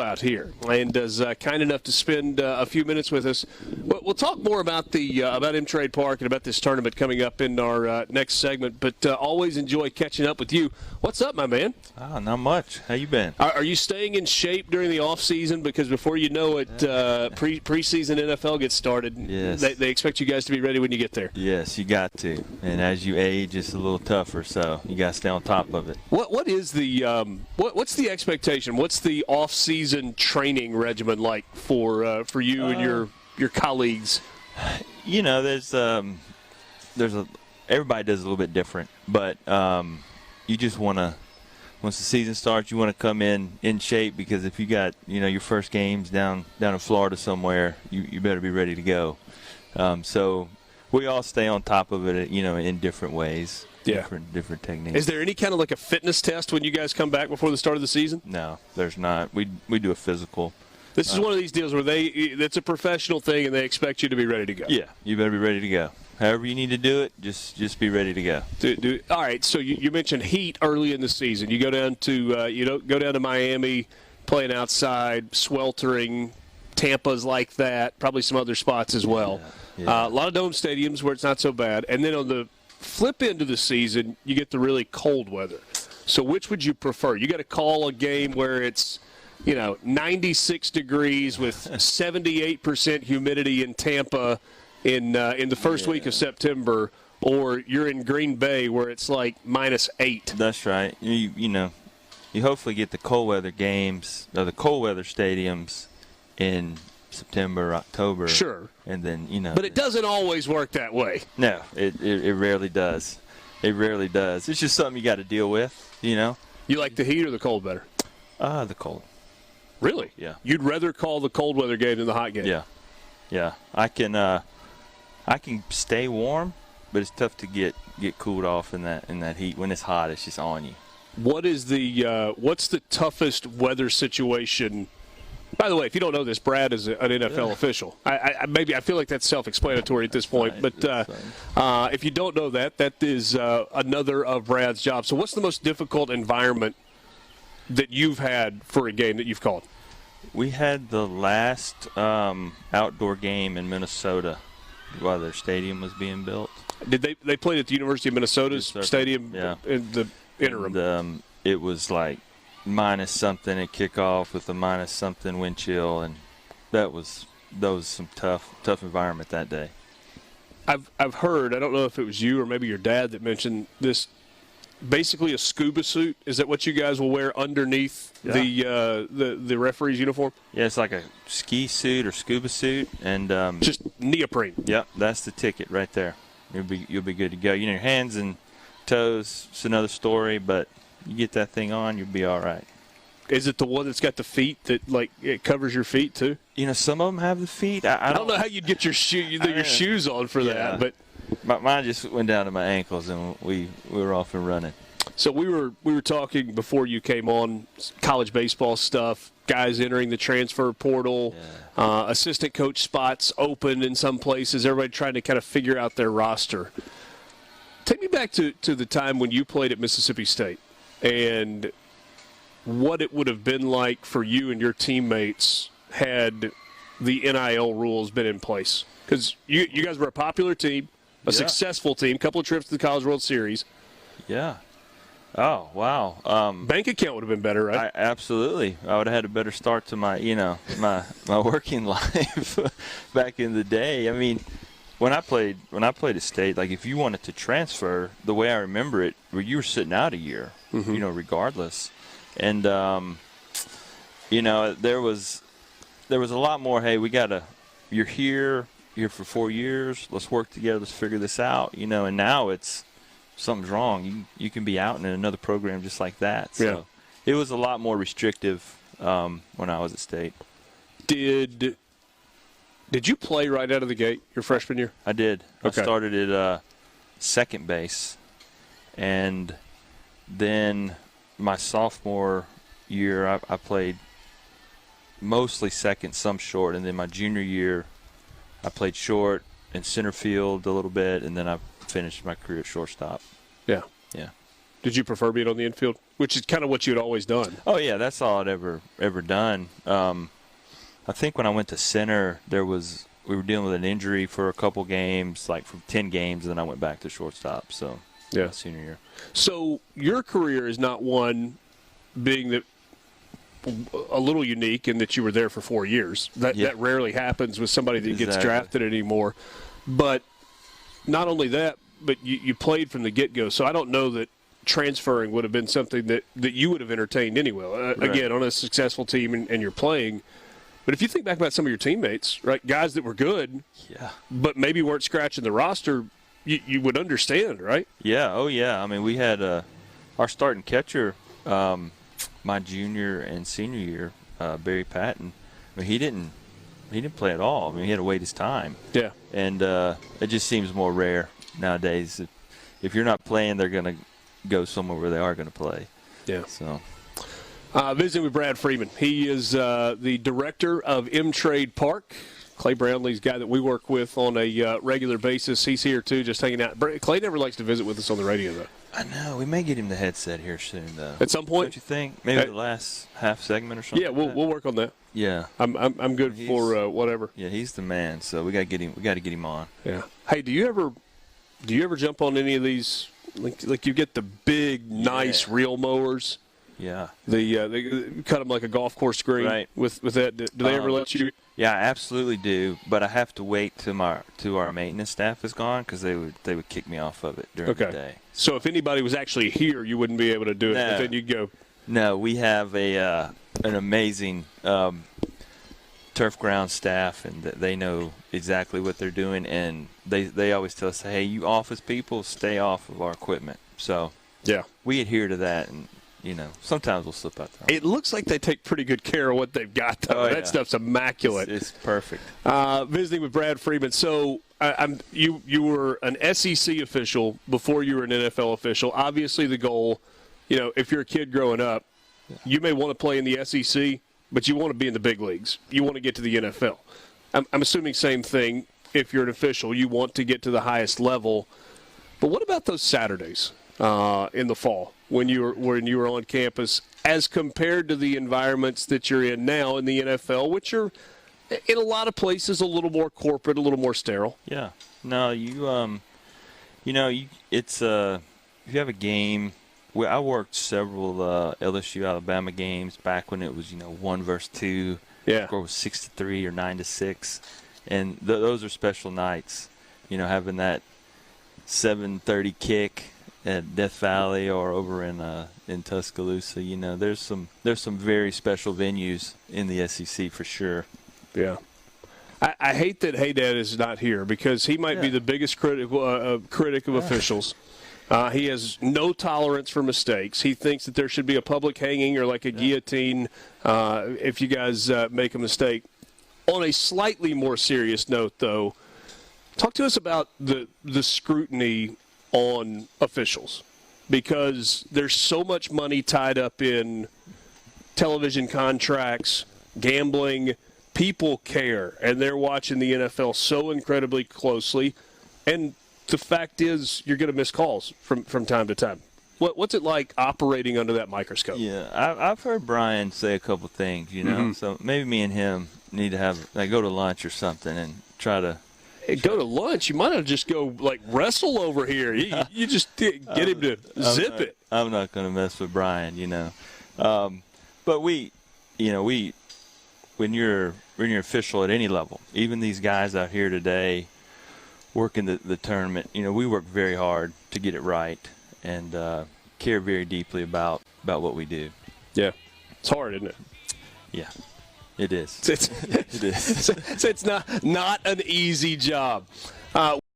out here and is kind enough to spend a few minutes with us. We'll talk more about about M-Trade Park and about this tournament coming up in our next segment, but always enjoy catching up with you. What's up, my man? Not much. How you been? Are you staying in shape during the off season? Because before you know it, preseason NFL gets started. Yes. They expect you guys to be ready when you get there. Yes, you got to. And as you age, it's a little tougher, so you got to stay on top of it. What is the what's the expectation? What's the off-season training regimen like for you and your colleagues? You know, everybody does a little bit different, but you just want to, once the season starts, you want to come in shape, because if you got your first games down in Florida somewhere, you better be ready to go. So we all stay on top of it, in different ways. Yeah. Different techniques. Is there any kind of like a fitness test when you guys come back before the start of the season? No, there's not. We do a physical. This is one of these deals where it's a professional thing and they expect you to be ready to go. Yeah, you better be ready to go. However you need to do it, just be ready to go. All right, so you mentioned heat early in the season. You go down to Miami, playing outside, sweltering. Tampa's like that, probably some other spots as well. Yeah. A lot of dome stadiums where it's not so bad. And then on the flip end of the season, you get the really cold weather. So which would you prefer? You got to call a game where it's 96 degrees with 78% humidity in Tampa in the first week of September, or you're in Green Bay where it's like -8. That's right. You hopefully get the cold weather games or the cold weather stadiums in September, October. Sure. And then, But it doesn't always work that way. No, it rarely does. It rarely does. It's just something you got to deal with, You like the heat or the cold better? The cold. Really? Yeah. You'd rather call the cold weather game than the hot game? Yeah. Yeah. I can stay warm, but it's tough to get cooled off in that heat. When it's hot, it's just on you. What's the toughest weather situation? By the way, if you don't know this, Brad is an NFL official. I feel like that's self-explanatory at this point. Right. But if you don't know that is another of Brad's jobs. So what's the most difficult environment that you've had for a game that you've called? We had the last outdoor game in Minnesota while their stadium was being built. Did they played at the University of Minnesota's stadium in the interim? And, it was like minus something at kickoff with a minus something wind chill, and that was some tough environment that day. I've heard, I don't know if it was you or maybe your dad that mentioned this, basically a scuba suit. Is that what you guys will wear underneath the referee's uniform? Yeah, it's like a ski suit or scuba suit, and just neoprene. Yep, that's the ticket right there. You'll be good to go. Your hands and toes, it's another story, but you get that thing on, you'll be all right. Is it the one that's got the feet that it covers your feet too? Some of them have the feet. I don't know how you'd get your shoes on for that, but mine just went down to my ankles, and we were off and running. So we were talking before you came on, college baseball stuff, guys entering the transfer portal, assistant coach spots open in some places, everybody trying to kind of figure out their roster. Take me back to the time when you played at Mississippi State and what it would have been like for you and your teammates had the NIL rules been in place. Because you guys were a popular team, a successful team, couple of trips to the College World Series. Yeah. Oh, wow. Bank account would have been better, right? Absolutely. I would have had a better start to my, my working life back in the day. I mean, when I played at State, like if you wanted to transfer, the way I remember it, where you were sitting out a year, regardless. And there was a lot more, hey, you're here for 4 years, let's work together, let's figure this out, and now it's something's wrong. You can be out in another program just like that. So it was a lot more restrictive when I was at State. Did you play right out of the gate your freshman year? I did. Okay. I started at second base, and then my sophomore year I played mostly second, some short, and then my junior year I played short and center field a little bit, and then I finished my career at shortstop. Yeah. Yeah. Did you prefer being on the infield, which is kind of what you had always done? Oh yeah, that's all I'd ever done. I think when I went to center, we were dealing with an injury for a couple games, like for 10 games, and then I went back to shortstop. So yeah, senior year. So your career is not one being that a little unique in that you were there for 4 years. That rarely happens with somebody that gets drafted anymore. But not only that, but you played from the get-go. So I don't know that transferring would have been something that you would have entertained anyway. Again, on a successful team and you're playing. But if you think back about some of your teammates, right, guys that were good, but maybe weren't scratching the roster, you would understand, right? Yeah. Oh, yeah. I mean, we had our starting catcher my junior and senior year, Barry Patton. I mean, he didn't play at all. I mean, he had to wait his time. Yeah. And it just seems more rare nowadays. If you're not playing, they're going to go somewhere where they are going to play. Yeah. So. Visiting with Brad Freeman. He is the director of M-Trade Park. Clay Brownlee's guy that we work with on a regular basis. He's here, too, just hanging out. Clay never likes to visit with us on the radio, though. I know. We may get him the headset here soon, though. At some point? Don't you think? Maybe the last half segment or something? Yeah, we'll work on that. Yeah. I'm good for whatever. Yeah, he's the man, so we got to get him on. Yeah. Hey, do you ever jump on any of these, like you get the big, nice reel mowers? Yeah. They cut them like a golf course green with that. Do they ever let you? Yeah, I absolutely do, but I have to wait till our maintenance staff is gone because they would kick me off of it during the day. So if anybody was actually here, you wouldn't be able to do it, but then you'd go. No, we have an amazing turf ground staff, and they know exactly what they're doing, and they always tell us, hey, you office people, stay off of our equipment. So we adhere to that, and sometimes we'll slip out there. It looks like they take pretty good care of what they've got, though. That stuff's immaculate. It's perfect. Visiting with Brad Freeman. So you were an SEC official before you were an NFL official. Obviously the goal, if you're a kid growing up, you may want to play in the SEC, but you want to be in the big leagues. You want to get to the NFL. I'm assuming same thing if you're an official. You want to get to the highest level. But what about those Saturdays in the fall? When you were on campus, as compared to the environments that you're in now in the NFL, which are in a lot of places a little more corporate, a little more sterile. Yeah. No, it's if you have a game. I worked several LSU Alabama games back when it was 1 versus 2. Yeah. Score was 6-3 or 9-6, and those are special nights. Having that 7:30 kick at Death Valley or over in Tuscaloosa, there's some very special venues in the SEC for sure. Yeah, I hate that Hey Dad is not here because he might be the biggest critic of officials. He has no tolerance for mistakes. He thinks that there should be a public hanging or like a guillotine if you guys make a mistake. On a slightly more serious note, though, talk to us about the scrutiny on officials, because there's so much money tied up in television contracts, gambling. People care, and they're watching the NFL so incredibly closely. And the fact is, you're going to miss calls from time to time. What's it like operating under that microscope? Yeah, I've heard Brian say a couple things, So maybe me and him need to go to lunch or something and try to. Hey, go to lunch. You might have just go wrestle over here. You just get him to zip it. I'm not going to mess with Brian, But when you're official at any level, even these guys out here today working the tournament, we work very hard to get it right and care very deeply about what we do. Yeah, it's hard, isn't it? Yeah. It is. It is. It's not an easy job.